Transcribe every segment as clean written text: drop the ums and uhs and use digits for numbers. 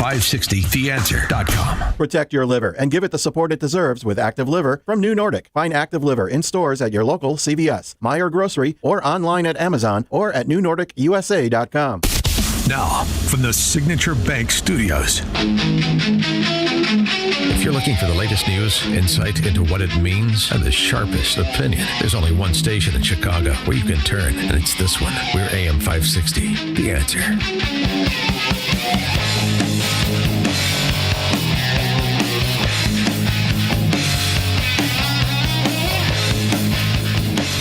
AM560theanswer.com. Protect your liver and give it the support it deserves with Active Liver from New Nordic. Find Active Liver in stores at your local CVS, Meijer Grocery, or online at Amazon or at newnordicusa.com. Now, from the Signature Bank Studios. If you're looking for the latest news, insight into what it means, and the sharpest opinion, there's only one station in Chicago where you can turn, and it's this one. We're AM 560, The Answer.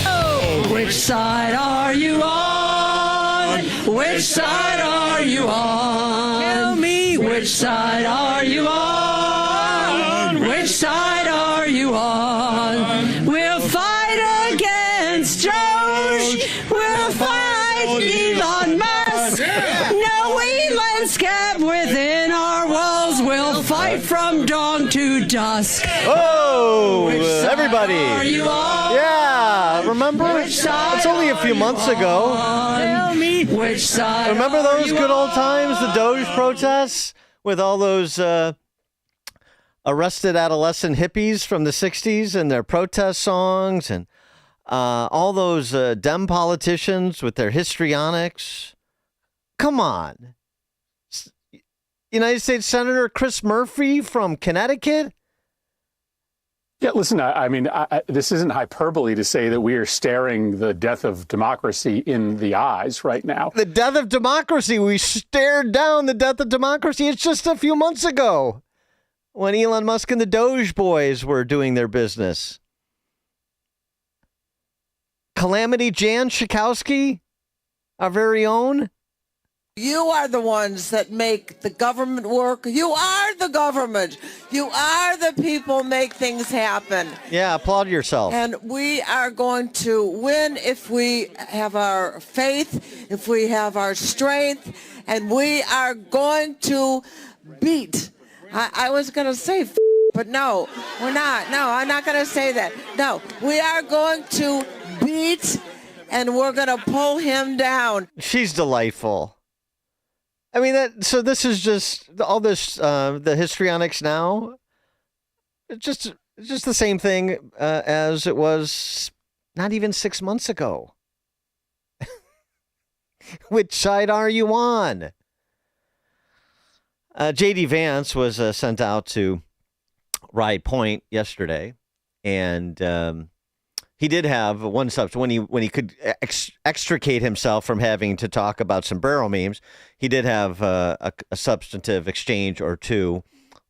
Oh, which side are you on? Which side are you on? Tell me, which side are you on? Which side are you on? We'll fight against Doge. We'll fight Elon Musk. No Elon's kept within our walls. We'll fight from dawn to dusk. Oh, everybody. Are you on? Yeah, remember? It's only a few months ago. Tell me which side. Remember those good old times, the Doge protests with all those arrested adolescent hippies from the 60s and their protest songs and all those Dem politicians with their histrionics? Come on. United States Senator Chris Murphy from Connecticut? Yeah, listen, I mean, this isn't hyperbole to say that we are staring the death of democracy in the eyes right now. The death of democracy. We stared down the death of democracy. It's just a few months ago when Elon Musk and the Doge boys were doing their business. Calamity Jan Schakowsky, our very own. You are the ones that make the government work. You are the government. You are the people make things happen. Yeah, applaud yourself. And we are going to win if we have our faith, if we have our strength, and we are going to beat. I was going to say, but no, we're not. No, I'm not going to say that. No, we are going to beat, and we're going to pull him down. She's delightful. I mean, so this is just all this, the histrionics now. It's just the same thing as it was not even 6 months ago. Which side are you on? J.D. Vance was sent out to Ride Point yesterday, and he did have one substance when he could extricate himself from having to talk about sombrero memes. He did have a substantive exchange or two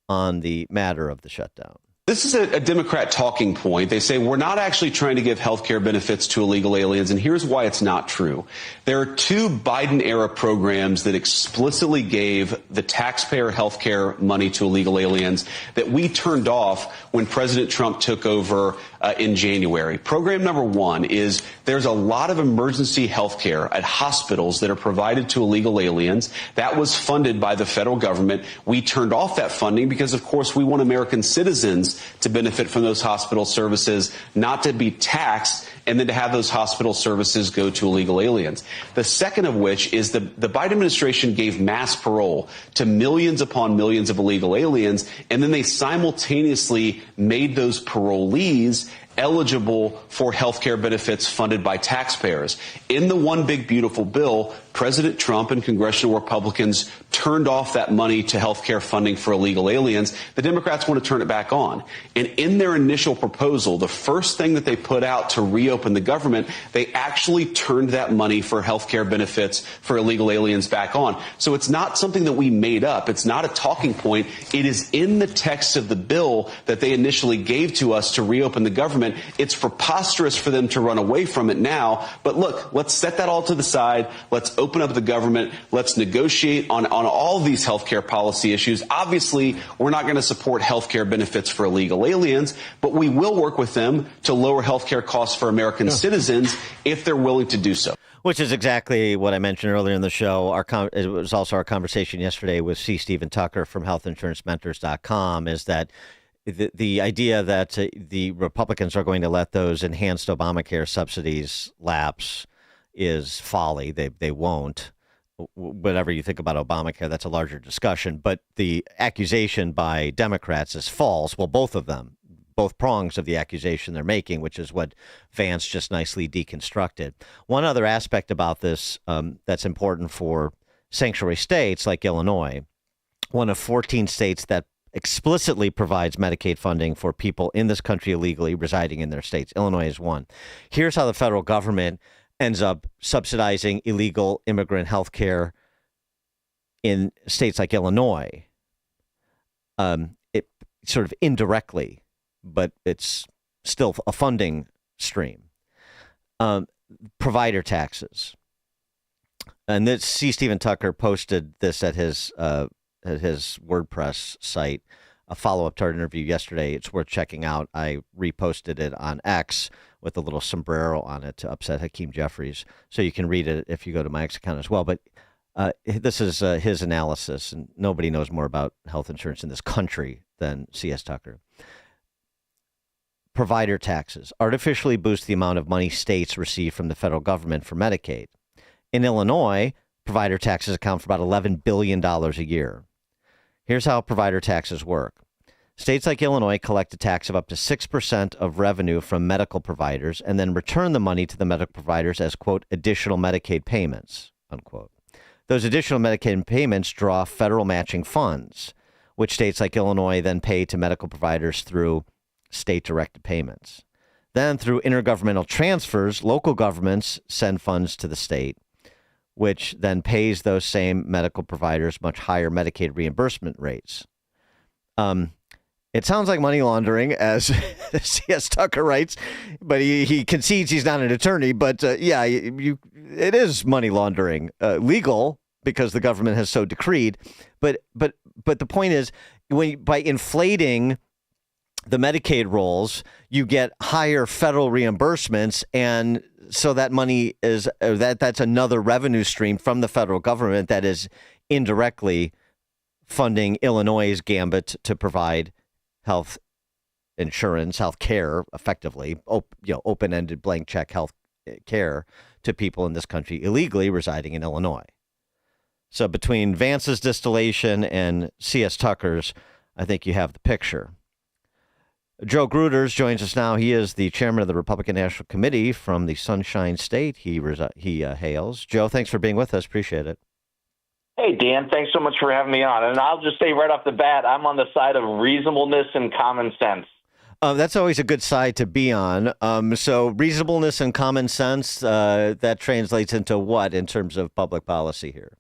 on the matter of the shutdown. This is a Democrat talking point. They say we're not actually trying to give health care benefits to illegal aliens, and here's why it's not true. There are two Biden-era programs that explicitly gave the taxpayer health care money to illegal aliens that we turned off when President Trump took over in January. Program number one is there's a lot of emergency health care at hospitals that are provided to illegal aliens. That was funded by the federal government. We turned off that funding because, of course, we want American citizens to benefit from those hospital services, not to be taxed and then to have those hospital services go to illegal aliens. The second of which is the Biden administration gave mass parole to millions upon millions of illegal aliens, and then they simultaneously made those parolees eligible for health care benefits funded by taxpayers. In the One Big Beautiful Bill, President Trump and congressional Republicans turned off that money to health care funding for illegal aliens. The Democrats want to turn it back on. And in their initial proposal, the first thing that they put out to reopen the government, they actually turned that money for health care benefits for illegal aliens back on. So it's not something that we made up. It's not a talking point. It is in the text of the bill that they initially gave to us to reopen the government. It's preposterous for them to run away from it now. But look, let's set that all to the side. Let's open up the government. Let's negotiate on all of these healthcare policy issues. Obviously, we're not going to support healthcare benefits for illegal aliens, but we will work with them to lower healthcare costs for American citizens if they're willing to do so. Which is exactly what I mentioned earlier in the show. It was also our conversation yesterday with C. Stephen Tucker from healthinsurancementors.com, is that the idea that the Republicans are going to let those enhanced Obamacare subsidies lapse is folly. They won't. whatever you think about Obamacare, that's a larger discussion. But the accusation by Democrats is false. Well, both of them, both prongs of the accusation they're making, which is what Vance just nicely deconstructed. One other aspect about this that's important for sanctuary states like Illinois, one of 14 states that explicitly provides Medicaid funding for people in this country illegally residing in their states. Illinois is one. Here's how the federal government ends up subsidizing illegal immigrant health care in states like Illinois. It sort of indirectly, but it's still a funding stream. Provider taxes. And this, C. Stephen Tucker posted this at his WordPress site, a follow-up to our interview yesterday. It's worth checking out. I reposted it on X with a little sombrero on it to upset Hakeem Jeffries. So you can read it if you go to my X account as well. But this is his analysis, and nobody knows more about health insurance in this country than C.S. Tucker. Provider taxes artificially boost the amount of money states receive from the federal government for Medicaid. In Illinois, provider taxes account for about $11 billion a year. Here's how provider taxes work. States like Illinois collect a tax of up to 6% of revenue from medical providers and then return the money to the medical providers as, quote, additional Medicaid payments, unquote. Those additional Medicaid payments draw federal matching funds, which states like Illinois then pay to medical providers through state-directed payments. Then through intergovernmental transfers, local governments send funds to the state, which then pays those same medical providers much higher Medicaid reimbursement rates. It sounds like money laundering, as C.S. Tucker writes, but he concedes he's not an attorney. But it is money laundering, legal because the government has so decreed. But the point is, by inflating the Medicaid rolls, you get higher federal reimbursements, and so that money is that's another revenue stream from the federal government that is indirectly funding Illinois' gambit to provide health insurance, health care, effectively, open-ended blank check health care to people in this country illegally residing in Illinois. So between Vance's distillation and C.S. Tucker's, I think you have the picture. Joe Gruters joins us now. He is the chairman of the Republican National Committee from the Sunshine State he hails. Joe, thanks for being with us. Appreciate it. Hey, Dan, thanks so much for having me on. And I'll just say right off the bat, I'm on the side of reasonableness and common sense. That's always a good side to be on. So reasonableness and common sense, that translates into what in terms of public policy here?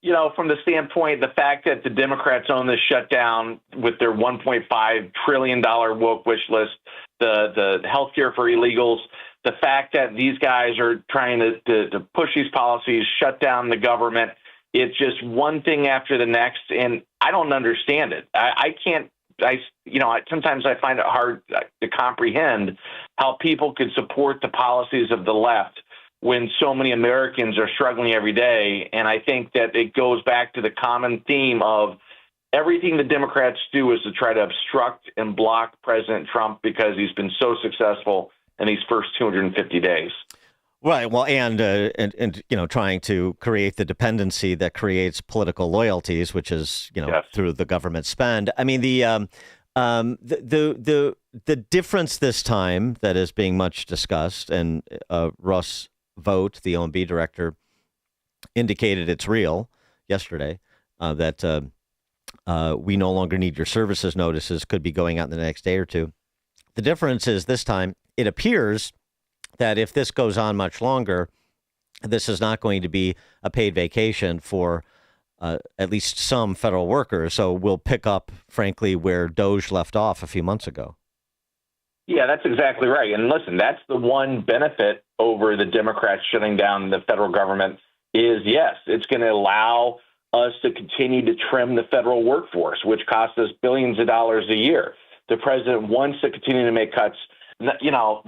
You know, from the standpoint, the fact that the Democrats own this shutdown with their $1.5 trillion woke wish list, the health care for illegals, the fact that these guys are trying to push these policies, shut down the government, it's just one thing after the next, and I don't understand it. Sometimes I find it hard to comprehend how people could support the policies of the left when so many Americans are struggling every day. And I think that it goes back to the common theme of everything the Democrats do is to try to obstruct and block President Trump because he's been so successful in these first 250 days. Right. Well, and trying to create the dependency that creates political loyalties, which is, yes, through the government spend. I mean, the difference this time that is being much discussed, and Russ Vogt, the OMB director, indicated it's real yesterday, that we no longer need your services notices could be going out in the next day or two. The difference is this time it appears that if this goes on much longer, this is not going to be a paid vacation for at least some federal workers. So we'll pick up, frankly, where Doge left off a few months ago. Yeah, that's exactly right. And listen, that's the one benefit over the Democrats shutting down the federal government is, yes, it's going to allow us to continue to trim the federal workforce, which costs us billions of dollars a year. The president wants to continue to make cuts. You know,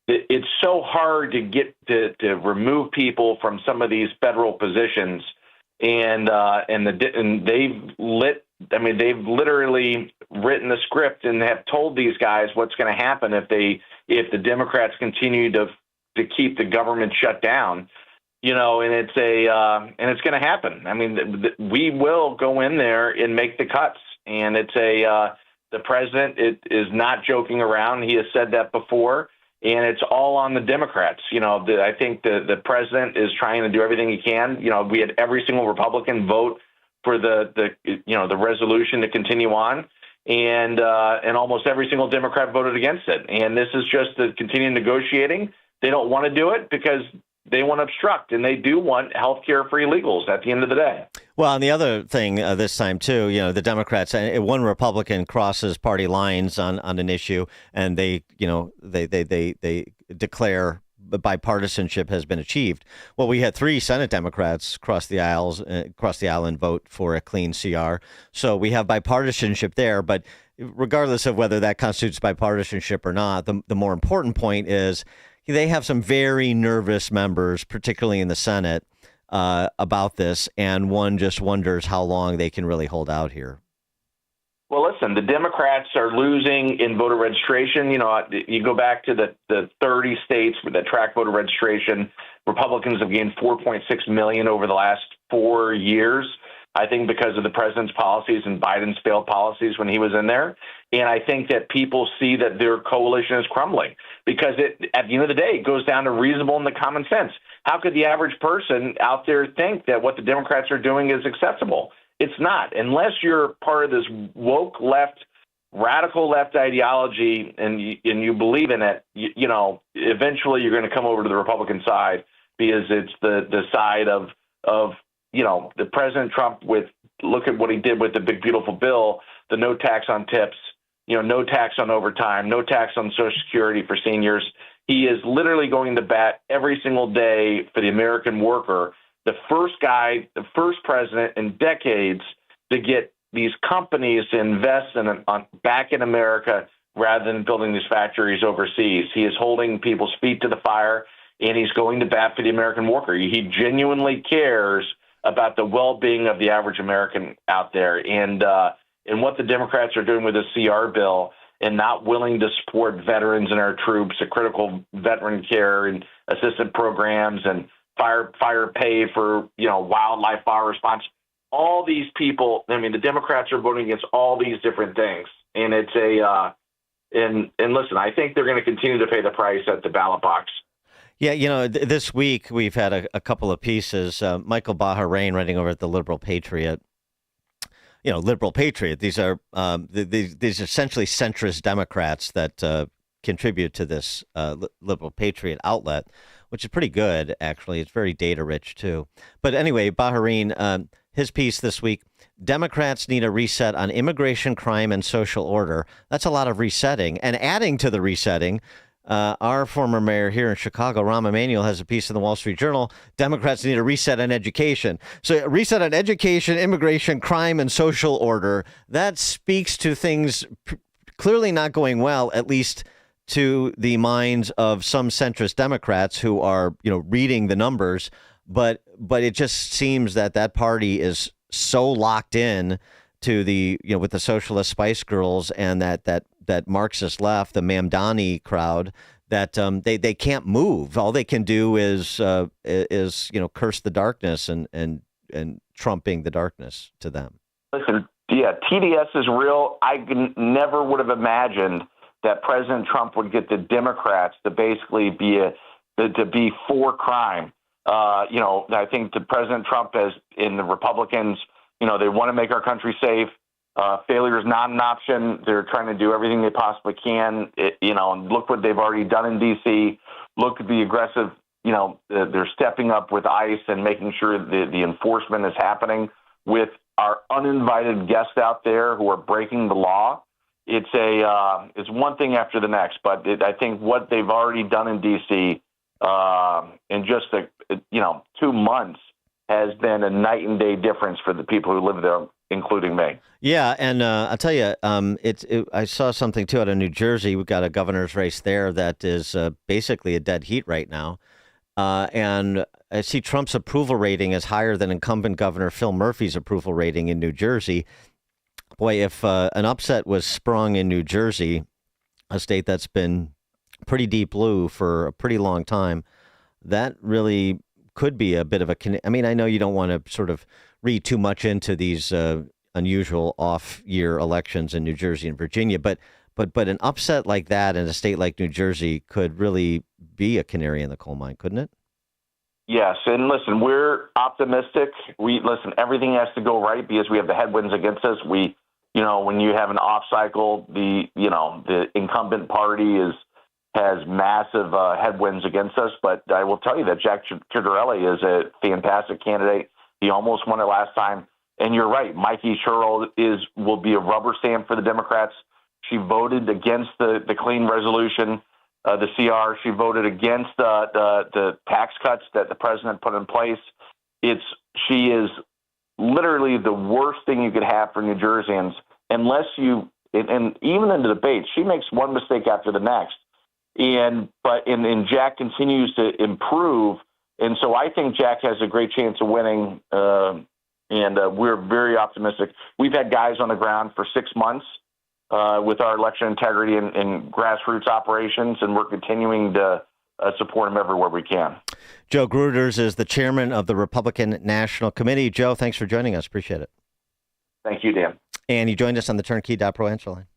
it's so hard to get to remove people from some of these federal positions, and they've literally written the script and have told these guys what's going to happen if the Democrats continue to keep the government shut down. and it's going to happen. I mean, we will go in there and make the cuts, and the president is not joking around. He has said that before, and it's all on the Democrats. I think the president is trying to do everything he can. We had every single Republican vote for the resolution to continue on, and almost every single Democrat voted against it. And this is just the continuing negotiating. They don't want to do it because they want to obstruct, and they do want health care for illegals at the end of the day. Well, and the other thing this time, too, the Democrats, one Republican crosses party lines on an issue, and they declare bipartisanship has been achieved. Well, we had 3 Senate Democrats cross the aisle and vote for a clean CR. So we have bipartisanship there. But regardless of whether that constitutes bipartisanship or not, the more important point is they have some very nervous members, particularly in the Senate, about this, and one just wonders how long they can really hold out here. Well, listen, the Democrats are losing in voter registration. You go back to the 30 states that track voter registration. Republicans have gained 4.6 million over the last 4 years, I think because of the president's policies and Biden's failed policies when he was in there. And I think that people see that their coalition is crumbling because at the end of the day, it goes down to reasonable and the common sense. How could the average person out there think that what the Democrats are doing is acceptable? It's not, unless you're part of this woke left, radical left ideology, and you believe in it. Eventually you're going to come over to the Republican side because it's the side of the President Trump. Look at what he did with the big beautiful bill, the no tax on tips, no tax on overtime, no tax on Social Security for seniors. He is literally going to bat every single day for the American worker. The first president in decades to get these companies to invest back in America rather than building these factories overseas. He is holding people's feet to the fire, and he's going to bat for the American worker. He genuinely cares about the well-being of the average American out there. And what the Democrats are doing with this CR bill and not willing to support veterans and our troops, the critical veteran care and assistance programs and fire pay for, wildlife fire response. All these people, the Democrats are voting against all these different things. And it's and listen, I think they're going to continue to pay the price at the ballot box. Yeah, this week we've had a couple of pieces. Michael Bahrain writing over at the Liberal Patriot. Liberal Patriot. These are these essentially centrist Democrats that contribute to this Liberal Patriot outlet, which is pretty good, actually. It's very data rich, too. But anyway, Bahrain, his piece this week, Democrats need a reset on immigration, crime, and social order. That's a lot of resetting. And adding to the resetting, our former mayor here in Chicago, Rahm Emanuel, has a piece in the Wall Street Journal. Democrats need a reset on education. So a reset on education, immigration, crime, and social order. That speaks to things clearly not going well, at least to the minds of some centrist Democrats who are, reading the numbers. But it just seems that party is so locked in to the, with the socialist Spice Girls and that Marxist left, the Mamdani crowd, that they can't move. All they can do is curse the darkness and trumping the darkness to them. Listen, yeah, TDS is real. I never would have imagined that President Trump would get the Democrats to basically be for crime. I think the President Trump in the Republicans, they want to make our country safe. Failure is not an option. They're trying to do everything they possibly can. And look what they've already done in D.C. Look at the aggressive, they're stepping up with ICE and making sure the enforcement is happening with our uninvited guests out there who are breaking the law. It's one thing after the next, but I think what they've already done in D.C. In just 2 months has been a night and day difference for the people who live there, including me. Yeah, and I'll tell you, I saw something too out of New Jersey. We've got a governor's race there that is basically a dead heat right now, and I see Trump's approval rating is higher than incumbent Governor Phil Murphy's approval rating in New Jersey. Boy, if an upset was sprung in New Jersey, a state that's been pretty deep blue for a pretty long time, that really could be a bit of a. I mean, I know you don't want to sort of read too much into these unusual off-year elections in New Jersey and Virginia, but an upset like that in a state like New Jersey could really be a canary in the coal mine, couldn't it? Yes, and listen, we're optimistic. Everything has to go right because we have the headwinds against us. When you have an off cycle, the incumbent party has massive headwinds against us. But I will tell you that Jack Ciattarelli is a fantastic candidate. He almost won it last time. And you're right, Mikey Sherrill will be a rubber stamp for the Democrats. She voted against the clean resolution. The CR, she voted against the tax cuts that the president put in place. She is literally the worst thing you could have for New Jerseyans, unless and even in the debate, she makes one mistake after the next. And Jack continues to improve, and so I think Jack has a great chance of winning. And we're very optimistic. We've had guys on the ground for 6 months. With our election integrity and grassroots operations, and we're continuing to support them everywhere we can. Joe Gruters is the chairman of the Republican National Committee. Joe, thanks for joining us. Appreciate it. Thank you, Dan. And you joined us on the Turnkey.pro answer line.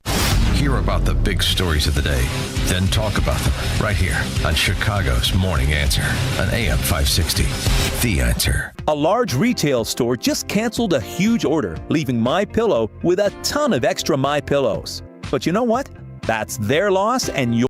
Hear about the big stories of the day, then talk about them right here on Chicago's Morning Answer on AM 560. The Answer. A large retail store just canceled a huge order, leaving MyPillow with a ton of extra MyPillows. But you know what? That's their loss and